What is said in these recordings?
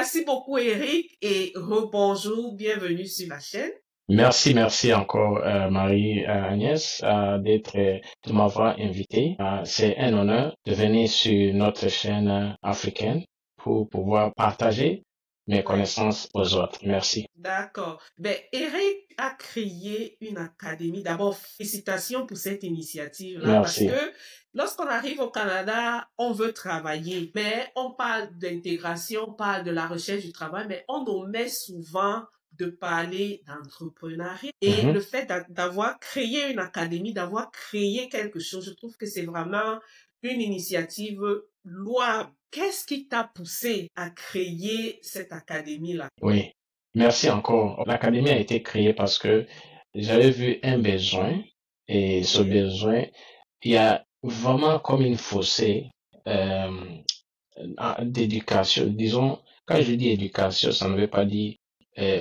Merci beaucoup, Eric, et rebonjour, bienvenue sur la chaîne. Merci encore, Marie-Agnès, de m'avoir invité. C'est un honneur de venir sur notre chaîne africaine pour pouvoir partager mes Ouais. connaissances aux autres. Merci. D'accord. Ben, Eric a créé une académie. D'abord, félicitations pour cette initiative-là, parce Merci. que lorsqu'on arrive au Canada, on veut travailler, mais on parle d'intégration, on parle de la recherche du travail, mais on omet souvent de parler d'entrepreneuriat. Et Mhm. le fait d'avoir créé une académie, d'avoir créé quelque chose, je trouve que c'est vraiment une initiative louable. Qu'est-ce qui t'a poussé à créer cette académie-là? Oui. Merci encore. L'académie a été créée parce que j'avais vu un besoin et ce Ok. besoin, il y a vraiment comme une fossé d'éducation. Disons, quand je dis éducation, ça ne veut pas dire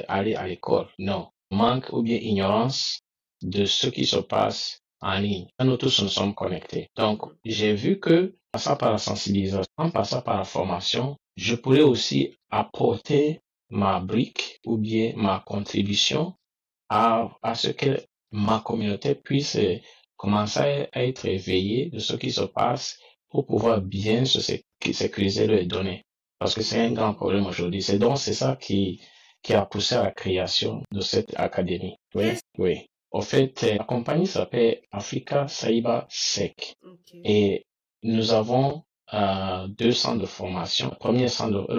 aller à l'école. Non. Manque ou bien ignorance de ce qui se passe en ligne. Nous tous nous sommes connectés. Donc, j'ai vu que, en passant par la sensibilisation, en passant par la formation, je pourrais aussi apporter ma brique ou bien ma contribution à ce que ma communauté puisse commencer à être éveillée de ce qui se passe pour pouvoir bien sécuriser les données. Parce que c'est un grand problème aujourd'hui. C'est ça qui a poussé à la création de cette académie. Oui, Qu'est-ce... oui. En fait, la compagnie s'appelle Africa Cyber Sec. Ok. Et nous avons deux centres de formation. Le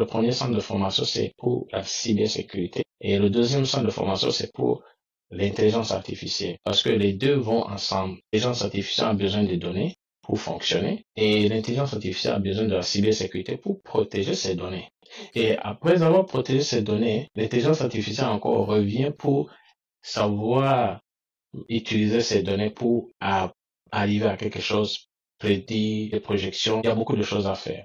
premier centre de formation, c'est pour la cybersécurité. Et le deuxième centre de formation, c'est pour l'intelligence artificielle. Parce que les deux vont ensemble. L'intelligence artificielle a besoin de données pour fonctionner et l'intelligence artificielle a besoin de la cybersécurité pour protéger ses données. Ok. Et après avoir protégé ces données, l'intelligence artificielle encore revient pour savoir utiliser ces données pour arriver à quelque chose, prédire des projections. Il y a beaucoup de choses à faire.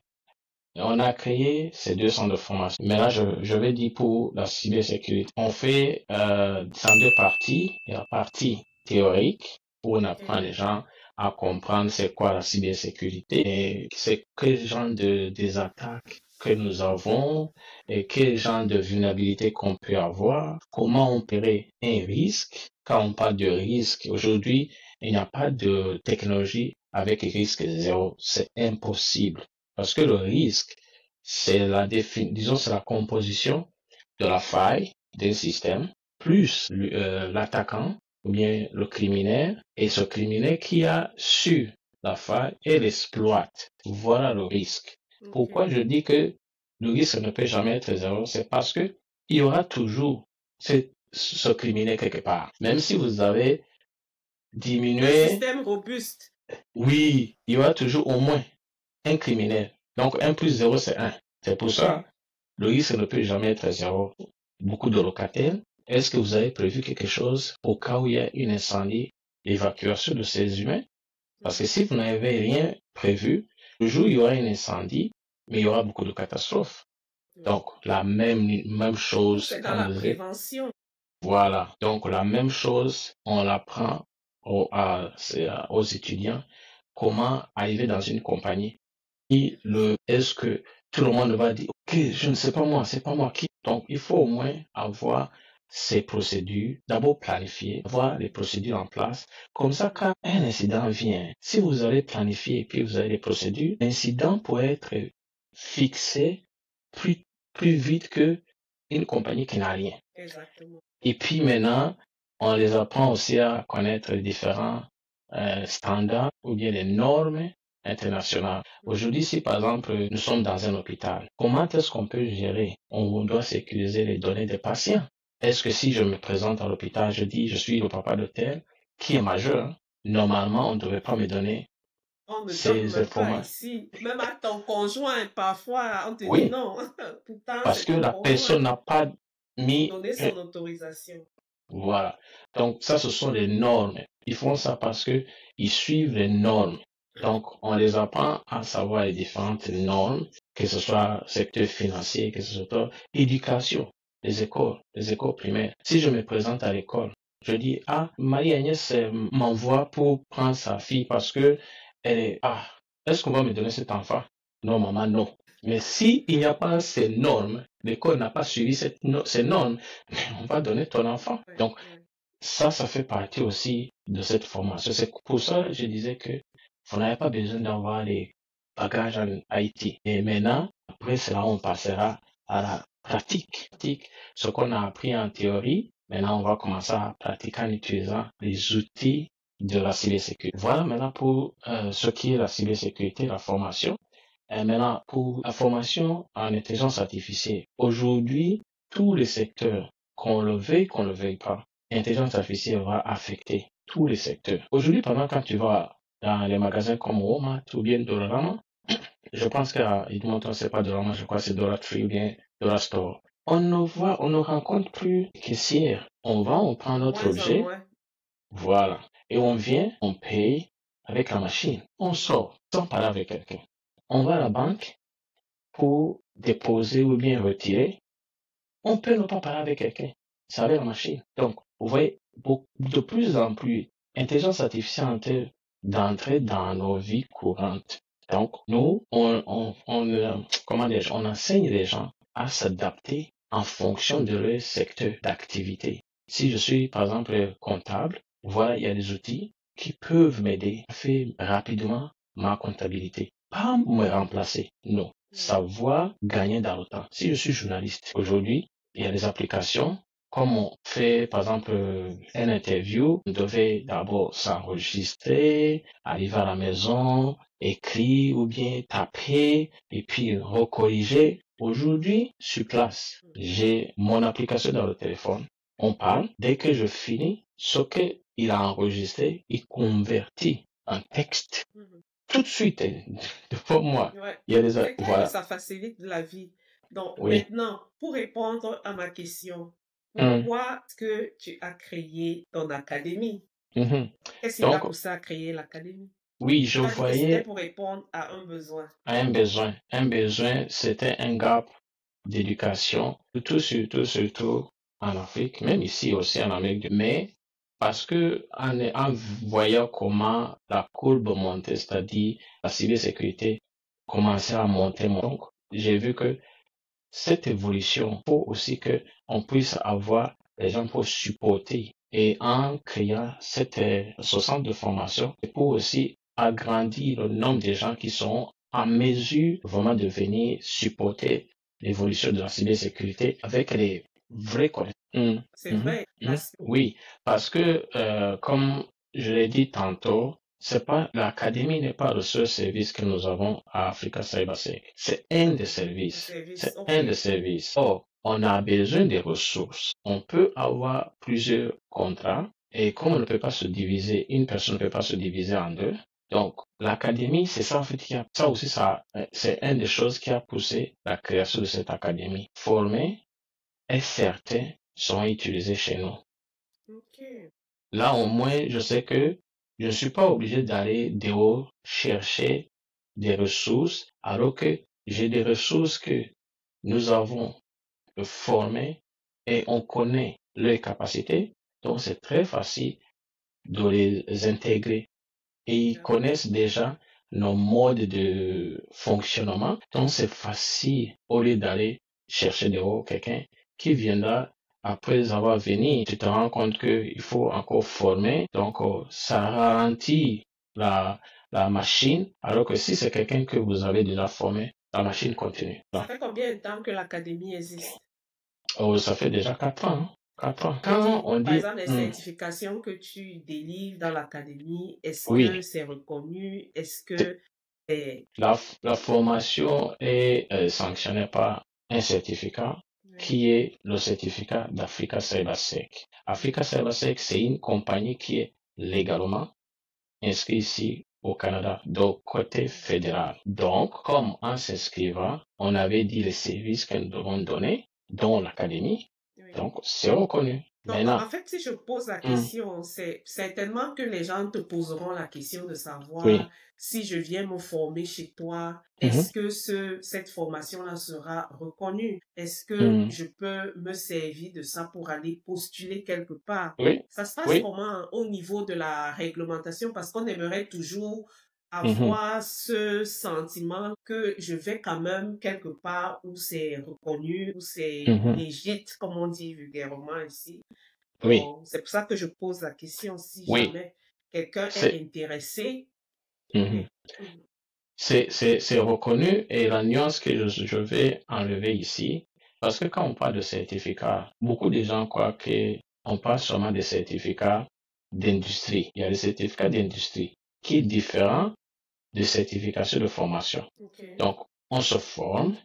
Et on a créé ces deux centres de formation. Mais là, je vais dire pour la cybersécurité. On fait en deux parties. Il y a la partie théorique où on apprend les gens à comprendre c'est quoi la cybersécurité et c'est quel genre des attaques que nous avons et quel genre de vulnérabilité qu'on peut avoir, comment opérer un risque. Quand on parle de risque, aujourd'hui, il n'y a pas de technologie avec risque zéro. C'est impossible. Parce que le risque, c'est disons, c'est la composition de la faille d'un système, plus l'attaquant ou bien le criminel, et ce criminel qui a su la faille et l'exploite. Voilà le risque. Ok. Pourquoi je dis que le risque ne peut jamais être zéro? C'est parce que il y aura toujours ce criminel quelque part. Même si vous avez Un diminué, système robuste. oui, il y aura toujours au moins un criminel. Donc 1 plus 0, c'est 1. C'est pour ça, le risque ne peut jamais être zéro. Beaucoup de locataires, est-ce que vous avez prévu quelque chose au cas où il y a un incendie, l'évacuation de ces humains? Parce que si vous n'avez rien prévu, le jour où il y aura un incendie, mais il y aura beaucoup de catastrophes. Donc, la même chose, C'est dans quand la vous êtes, prévention. voilà. Donc, la même chose, on l'apprend aux étudiants, comment arriver dans une compagnie. Est-ce que tout le monde va dire, OK, je ne sais pas moi, c'est pas moi qui. Donc, il faut au moins avoir ces procédures, d'abord planifier, avoir les procédures en place. Comme ça, quand un incident vient, si vous avez planifié et puis vous avez les procédures, l'incident pourrait être fixé plus, plus vite que une compagnie qui n'a rien. Exactement. Et puis maintenant, on les apprend aussi à connaître les différents standards ou bien les normes internationales. Aujourd'hui, si par exemple nous sommes dans un hôpital, comment est-ce qu'on peut gérer? On doit sécuriser les données des patients. Est-ce que si je me présente à l'hôpital, je dis je suis le papa de tel, qui est majeur, normalement on ne devrait pas me donner On ne donne ces même pas informations. ici. Même à ton conjoint, parfois, on te dit Oui, non. Pourtant, parce c'est que ton la conjoint. personne n'a pas mis Donner son autorisation. voilà. Donc, ça, ce sont les normes. Ils font ça parce que ils suivent les normes. Donc, on les apprend à savoir les différentes normes, que ce soit secteur financier, que ce soit éducation, les écoles primaires. Si je me présente à l'école, je dis, ah, Marie-Agnès m'envoie pour prendre sa fille parce que elle est, ah, est-ce qu'on va me donner cet enfant? Non, maman, non. Mais s'il n'y a pas ces normes, l'école n'a pas suivi ces normes, on va donner ton enfant. Ouais, Donc, ouais. ça fait partie aussi de cette formation. C'est pour ça que je disais que vous n'avez pas besoin d'avoir les bagages en IT. Et maintenant, après cela, on passera à la pratique. Ce qu'on a appris en théorie, maintenant, on va commencer à pratiquer en utilisant les outils de la cybersécurité. Voilà maintenant pour ce qui est la cybersécurité, la formation. Et maintenant, pour la formation en intelligence artificielle, aujourd'hui, tous les secteurs, qu'on le veuille pas, l'intelligence artificielle va affecter tous les secteurs. Aujourd'hui, par exemple, quand tu vas dans les magasins comme Walmart ou bien Dollarama, je pense qu'à Edmonton, c'est pas Dollarama, je crois que c'est Dollar Tree ou bien Dollar Store. On ne rencontre plus les caissières. On va, on prend De notre moins en objet, moins. voilà. Et on vient, on paye avec la machine. On Mhm. sort sans parler avec quelqu'un. On va à la banque pour déposer ou bien retirer. On peut ne pas parler avec quelqu'un. C'est avec la machine. Donc, vous voyez, de plus en plus, l'intelligence artificielle est en train d'entrer dans nos vies courantes. Donc, nous, comment dire, on enseigne les gens à s'adapter en fonction de leur secteur d'activité. Si je suis, par exemple, comptable, voilà, il y a des outils qui peuvent m'aider à faire rapidement ma comptabilité. Pas me remplacer, non. Savoir gagner dans le temps. Si je suis journaliste, aujourd'hui, il y a des applications. Comme on fait, par exemple, une interview, on devait d'abord s'enregistrer, arriver à la maison, écrire ou bien taper et puis recorriger. Aujourd'hui, sur place, j'ai mon application dans le téléphone. On parle. Dès que je finis, ce qu'il a enregistré, il convertit en texte Mhm. tout de suite devant moi. Ouais. Il y a des, C'est clair que voilà, ça facilite la vie. Donc oui. maintenant, pour répondre à ma question, Hum, pourquoi est-ce que tu as créé ton académie? mhm. Qu'est-ce qui t'a Donc, poussé à créer l'académie? oui, je Tu as dit que c'était voyais pour répondre à un besoin. un besoin. Un besoin, c'était un gap d'éducation, surtout en Afrique, même ici aussi en Amérique mais parce que en voyant comment la courbe montait, c'est-à-dire la cybersécurité commençait à monter, donc j'ai vu que cette évolution, faut aussi que on puisse avoir les gens pour supporter. Et en créant cette centre de formation, et pour aussi agrandir le nombre de gens qui sont en mesure vraiment de venir supporter l'évolution de la cybersécurité avec les vrais connaissances. C'est vrai, parce que Oui, parce que comme je l'ai dit tantôt, c'est pas l'académie n'est pas le seul service que nous avons à Africa CyberSec. C'est un des le services. service, C'est un des ok. services. Or, on a besoin des ressources. On peut avoir plusieurs contrats et comme on ne peut pas se diviser, une personne ne peut pas se diviser en deux. Donc, l'académie, c'est ça en fait ça aussi c'est une des choses qui a poussé la création de cette académie. Former et certains sont utilisés chez nous. Ok. Là, au moins, je sais que je ne suis pas obligé d'aller dehors chercher des ressources, alors que j'ai des ressources que nous avons formées et on connaît leurs capacités. Donc, c'est très facile de les intégrer et ils D'accord. connaissent déjà nos modes de fonctionnement. Donc, c'est facile au lieu d'aller chercher dehors quelqu'un qui viendra après avoir venu. Tu te rends compte qu'il faut encore former. Donc, ça ralentit la, la machine. Alors que si c'est quelqu'un que vous avez déjà formé, la machine continue. Ça fait combien de temps que l'académie existe? Oh, ça fait déjà 4 ans. Hein. 4 ans. Je veux Quand dire, on par dit, exemple, les certifications que tu délivres dans l'académie, est-ce que oui, c'est reconnu? Est-ce que c'est... la formation est sanctionnée par un certificat Ouais. qui est le certificat d'Africa CyberSec. Africa CyberSec, c'est une compagnie qui est légalement inscrite ici au Canada, donc côté fédéral. Donc, comme en s'inscrivant, on avait dit les services que nous devons donner, dont l'académie, Oui. donc c'est reconnu. Donc, Maintenant, en fait, si je pose la hum, question, c'est certainement que les gens te poseront la question de savoir oui, si je viens me former chez toi, mhm, est-ce que cette formation-là sera reconnue? Est-ce que hum, je peux me servir de ça pour aller postuler quelque part? oui, Ça se passe oui, comment au niveau de la réglementation? Parce qu'on aimerait toujours avoir ce sentiment que je vais quand même quelque part où c'est reconnu, où c'est légit, comme on dit vulgairement ici. Oui, Donc, c'est pour ça que je pose la question si oui, jamais quelqu'un est c'est intéressé. mhm. C'est reconnu et la nuance que je vais enlever ici, parce que quand on parle de certificat, beaucoup de gens croient qu'on parle seulement des certificats d'industrie. Il y a le certificat d'industrie qui est différent de certification de formation. Ok. Donc, on se forme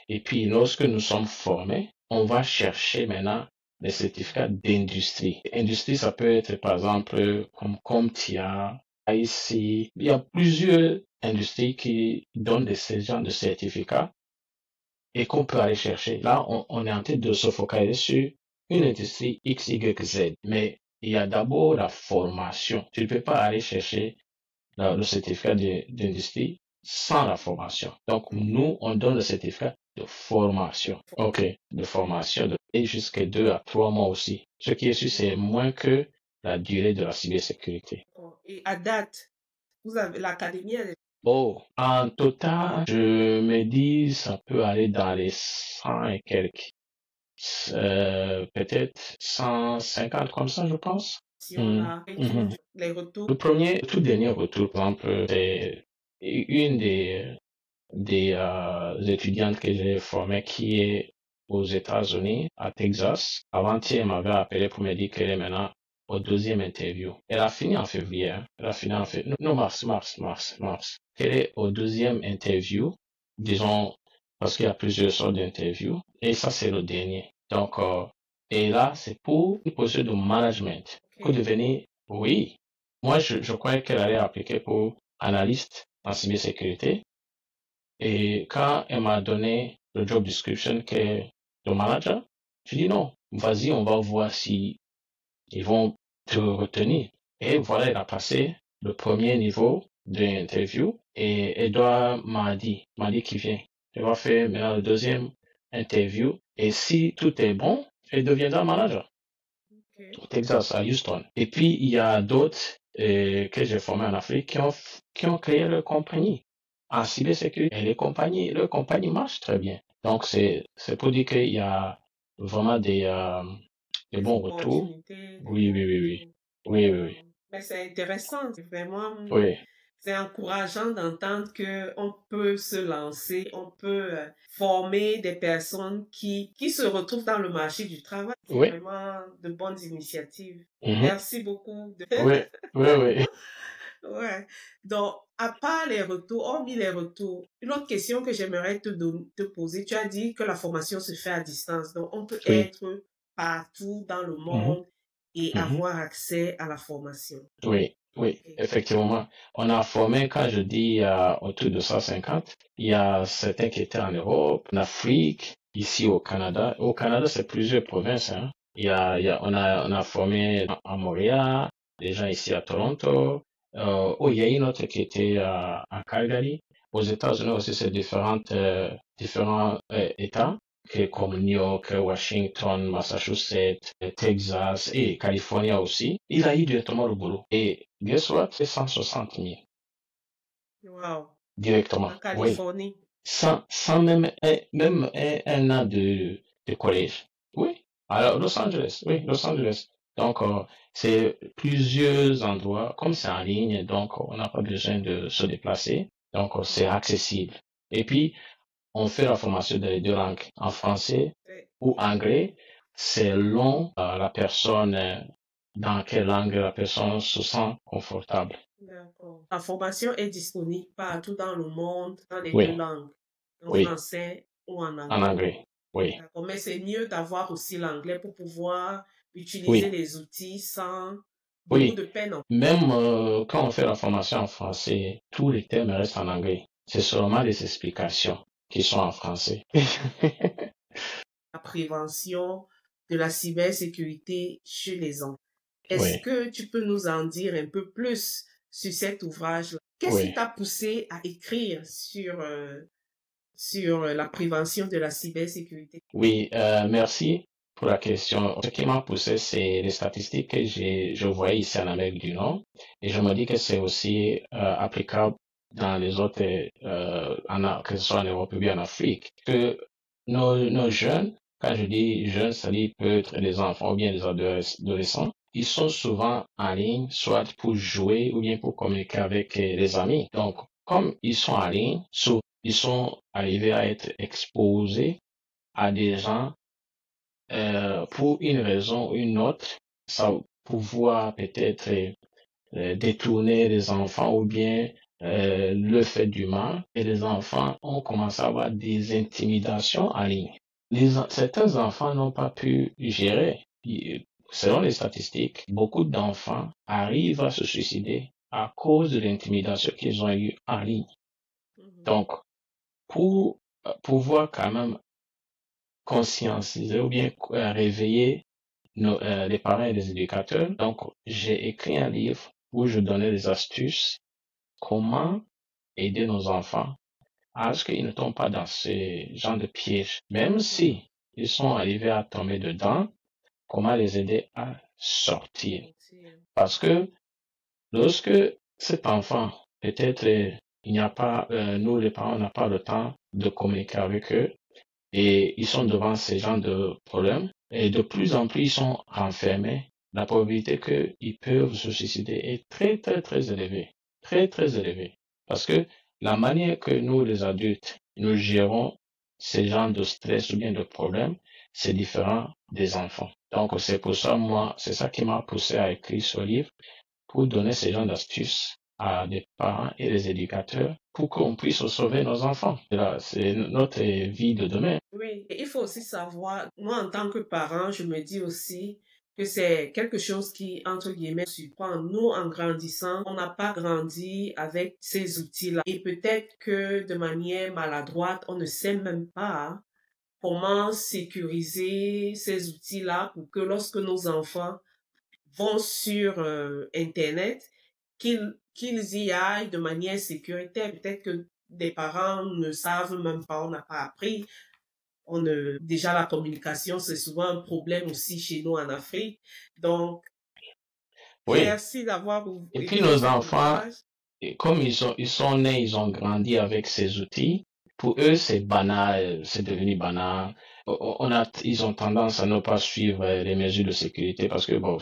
et puis lorsque nous sommes formés, on va chercher maintenant les certificats d'industrie. Industrie, ça peut être par exemple comme CompTIA, ici. Il y a plusieurs industries qui donnent ces genres de certificats et qu'on peut aller chercher. Là, on est en train de se focaliser sur une industrie X, Y, Z. Mais il y a d'abord la formation. Tu ne peux pas aller chercher le certificat d'industrie sans la formation. Donc, nous, on donne le certificat de formation. OK, de formation et jusqu'à 2 à 3 mois aussi. Ce qui est sûr, c'est moins que la durée de la cybersécurité. Et à date, vous avez l'académie, elle est... Oh, en total, je me dis, ça peut aller dans les 100 et quelques. Peut-être 150 comme ça, je pense. Si on a les Le retours. tout dernier retour, par exemple, c'est une des étudiantes que j'ai formées qui est aux États-Unis, à Texas. Avant-hier, elle m'avait appelé pour me dire qu'elle est maintenant au deuxième interview. Elle a fini en février. Hein. Elle a fini en février. Non, mars. Elle est au deuxième interview, disons, parce qu'il y a plusieurs sortes d'interviews. Et ça, c'est le dernier. Donc, et là, c'est pour une position de management. Pour devenir, oui. Moi, je croyais qu'elle allait appliquer pour analyste en cybersécurité. Et quand elle m'a donné le job description qui est de manager, je dis non, vas-y, on va voir si ils vont te retenir. Et voilà, elle a passé le premier niveau de l'interview et elle doit mardi qui vient. Elle va faire maintenant le deuxième interview et si tout est bon, elle deviendra manager au Texas, à Houston. Et puis, il y a d'autres que j'ai formés en Afrique qui ont créé leur compagnie en cybersécurité. Et leur compagnie marche très bien. Donc, c'est pour dire qu'il y a vraiment des bons retours. Opportunités, des Oui, bons oui, oui, oui. retours. Oui, oui, oui. Mais c'est intéressant, c'est vraiment, Oui, c'est encourageant d'entendre que on peut se lancer, on peut former des personnes qui se retrouvent dans le marché du travail. C'est oui. vraiment de bonnes initiatives. Mhm. Merci beaucoup. Oui, oui, oui. Ouais. Donc, à part les retours, hormis les retours, une autre question que j'aimerais te poser, tu as dit que la formation se fait à distance. Donc, on peut Oui. être partout dans le Mhm. monde et Mhm. avoir accès à la formation. Oui, oui, Ok. effectivement. On a formé, quand je dis autour de 150, il y a certains qui étaient en Europe, en Afrique, ici au Canada. Au Canada, c'est plusieurs provinces, hein. On a formé à Montréal, des gens ici à Toronto. Il y a une autre qui était à Calgary. Aux États-Unis aussi, c'est différents États comme New York, Washington, Massachusetts, Texas et Californie aussi. Il a eu directement le boulot. Et guess what? C'est 160 000 Wow. directement. En Oui. Californie. Sans même un an de collège. Oui. Alors, Los Angeles. Oui, Los Angeles. Donc, c'est plusieurs endroits. Comme c'est en ligne, donc on n'a pas besoin de se déplacer. Donc, c'est accessible. Et puis, on fait la formation dans les deux langues, en français ou anglais, selon la personne, dans quelle langue la personne se sent confortable. D'accord. La formation est disponible partout dans le monde, dans les deux Oui, langues, en oui, français ou en en anglais. anglais, oui, D'accord. Mais c'est mieux d'avoir aussi l'anglais pour pouvoir utiliser oui, les outils sans beaucoup oui. de peine. Même quand on fait la formation en français, tous les termes restent en anglais. C'est seulement des explications qui sont en français. La prévention de la cybersécurité chez les enfants. Est-ce Oui, que tu peux nous en dire un peu plus sur cet ouvrage? Qu'est-ce qui oui. t'a poussé à écrire sur la prévention de la cybersécurité? Oui, merci. pour la question. Ce qui m'a poussé, c'est les statistiques que je voyais ici en Amérique du Nord. Et je me dis que c'est aussi applicable dans les autres, que ce soit en Europe ou bien en Afrique. Que nos jeunes, quand je dis jeunes, ça dit peut être des enfants ou bien des adolescents, ils sont souvent en ligne, soit pour jouer ou bien pour communiquer avec les amis. Donc, comme ils sont en ligne, ils sont arrivés à être exposés à des gens pour une raison ou une autre, ça pouvoir peut-être détourner les enfants ou bien le fait du mal. Et les enfants ont commencé à avoir des intimidations en ligne. Certains enfants n'ont pas pu gérer. Selon les statistiques, beaucoup d'enfants arrivent à se suicider à cause de l'intimidation qu'ils ont eue en ligne. Donc, pour pouvoir quand même conscientiser ou bien réveiller les parents et les éducateurs. Donc, j'ai écrit un livre où je donnais des astuces, comment aider nos enfants à ce qu'ils ne tombent pas dans ce genre de piège. Même si ils sont arrivés à tomber dedans, comment les aider à sortir. Parce que lorsque cet enfant, peut-être il n'y a pas, nous les parents, on n'a pas le temps de communiquer avec eux, et ils sont devant ces genres de problèmes. Et de plus en plus, ils sont renfermés. La probabilité qu'ils peuvent se suicider est très, très, très élevée. Très, très élevée. Parce que la manière que nous, les adultes, nous gérons ces genres de stress ou bien de problèmes, c'est différent des enfants. Donc, c'est pour ça, moi, c'est ça qui m'a poussé à écrire ce livre, pour donner ces genres d'astuces à des parents et des éducateurs pour qu'on puisse sauver nos enfants. C'est notre vie de demain. Oui, et il faut aussi savoir, moi en tant que parent, je me dis aussi que c'est quelque chose qui, entre guillemets, surprend. Nous, en grandissant, on n'a pas grandi avec ces outils-là. Et peut-être que de manière maladroite, on ne sait même pas comment sécuriser ces outils-là pour que lorsque nos enfants vont sur Internet, qu'ils y aillent de manière sécuritaire. Peut-être que des parents ne savent même pas, on n'a pas appris. Déjà, la communication, c'est souvent un problème aussi chez nous en Afrique. Donc, Oui. merci d'avoir Et puis écrit nos ce enfants, ouvrage. comme ils sont nés, ils ont grandi avec ces outils. Pour eux, c'est banal, c'est devenu banal. Ils ont tendance à ne pas suivre les mesures de sécurité parce que bon,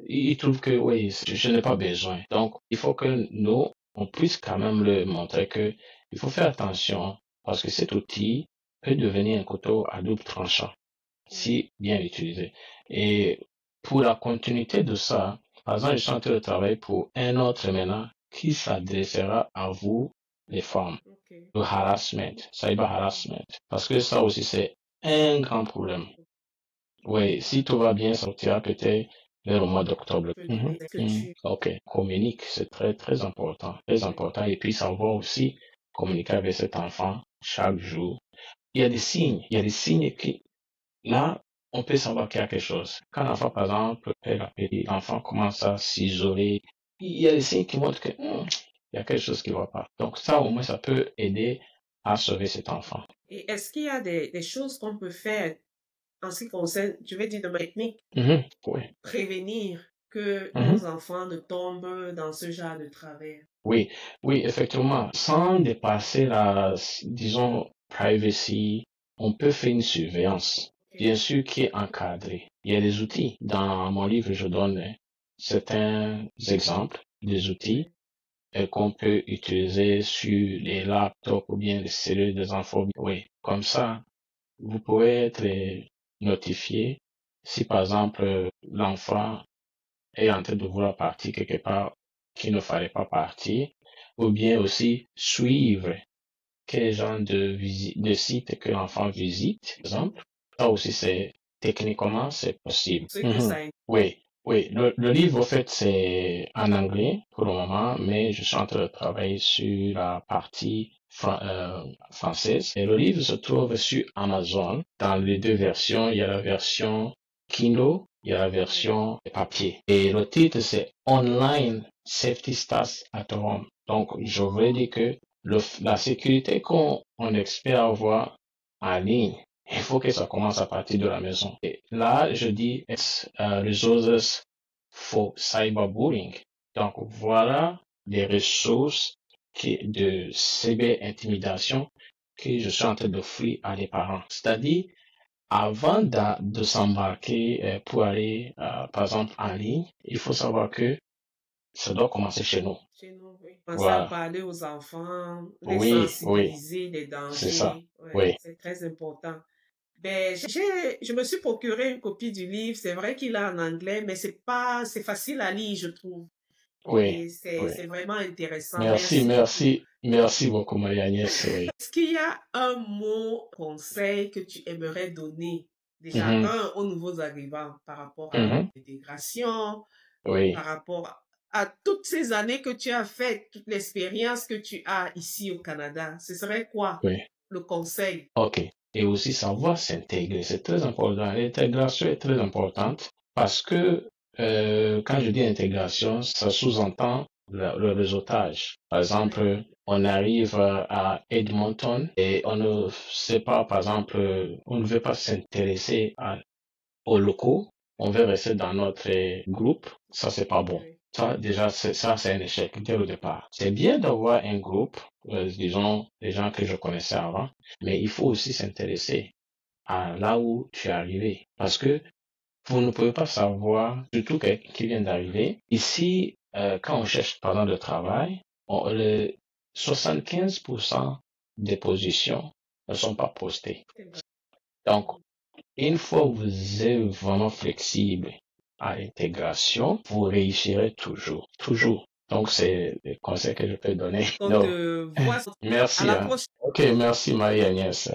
ils trouvent que oui, je n'ai pas besoin. Donc, il faut que nous, on puisse quand même leur montrer que il faut faire attention parce que cet outil peut devenir un couteau à double tranchant si bien utilisé. Et pour la continuité de ça, par exemple, je suis en train de travailler pour un autre maintenant qui s'adressera à vous, les femmes. Okay. Le harassment, cyber harassment. Parce que ça aussi, c'est un grand problème. Oui, si tout va bien, ça sortira peut-être vers le mois d'octobre. Ok, communique, c'est très, très important. Très important. Et puis, savoir aussi communiquer avec cet enfant chaque jour. Il y a des signes qui, là, on peut savoir qu'il y a quelque chose. Quand l'enfant, par exemple, perd l'appétit, l'enfant commence à s'isoler, il y a des signes qui montrent que il y a quelque chose qui ne va pas. Donc ça, au moins, ça peut aider à sauver cet enfant. Et est-ce qu'il y a des choses qu'on peut faire en ce qui concerne, je vais dire de ma technique, Oui. prévenir que nos enfants ne tombent dans ce genre de travers? Oui, oui, effectivement. Sans dépasser la, disons, privacy, on peut faire une surveillance, bien sûr, qui est encadrée. Il y a des outils. Dans mon livre, je donne certains exemples des outils qu'on peut utiliser sur les laptops ou bien les cellules des enfants. Oui, comme ça, vous pouvez être notifié si, par exemple, l'enfant est en train de vouloir partir quelque part qu'il ne fallait pas partir, ou bien aussi suivre quel genre de site que l'enfant visite, par exemple. Ça aussi, techniquement, c'est possible. Oui, oui. Le livre, en fait, c'est en anglais pour le moment, mais je suis en train de travailler sur la partie française. Et le livre se trouve sur Amazon dans les deux versions. Il y a la version Kindle, il y a la version papier. Et le titre, c'est Online Safety Starts at Home. Donc, je voulais dire que la sécurité qu'on espère avoir en ligne Il faut que ça commence à partir de la maison. Et là, je dis resources for cyberbullying. Donc, voilà des ressources de cyber-intimidation que je suis en train d'offrir à des parents. C'est-à-dire, avant de s'embarquer pour aller, par exemple, en ligne, il faut savoir que ça doit commencer chez nous. Chez nous, oui. Commencer à Voilà. parler aux enfants, les Oui, sensibiliser des c'est ça. dangers. Ouais, Oui, c'est très important. Ben, je me suis procuré une copie du livre. C'est vrai qu'il est en anglais, mais c'est facile à lire, je trouve. oui, Et oui. c'est vraiment intéressant. Merci, Merci beaucoup. merci beaucoup, Marie-Agnès. Oui. Est-ce qu'il y a un mot, conseil que tu aimerais donner déjà, Mhm, aux nouveaux arrivants par rapport à mhm, l'intégration, oui, par rapport à toutes ces années que tu as faites, toute l'expérience que tu as ici au Canada? Ce serait quoi oui. le conseil? OK. Et aussi savoir s'intégrer, c'est très important. L'intégration est très importante parce que quand je dis intégration, ça sous-entend le réseautage. Par exemple, on arrive à Edmonton et on ne sait pas, par exemple, on ne veut pas s'intéresser aux locaux, on veut rester dans notre groupe, ça c'est pas bon. Oui. Ça déjà, c'est un échec dès le départ. C'est bien d'avoir un groupe, disons, des gens que je connaissais avant, mais il faut aussi s'intéresser à là où tu es arrivé. Parce que vous ne pouvez pas savoir, surtout quelqu'un qui vient d'arriver. Ici, quand on cherche, par exemple, le travail, le 75% des positions ne sont pas postées. Donc, une fois que vous êtes vraiment flexible à l'intégration, vous réussirez toujours, toujours. Donc, c'est le conseil que je peux donner. On Donc, te voit à merci. la Hein. prochaine. Ok, merci Marie-Agnès.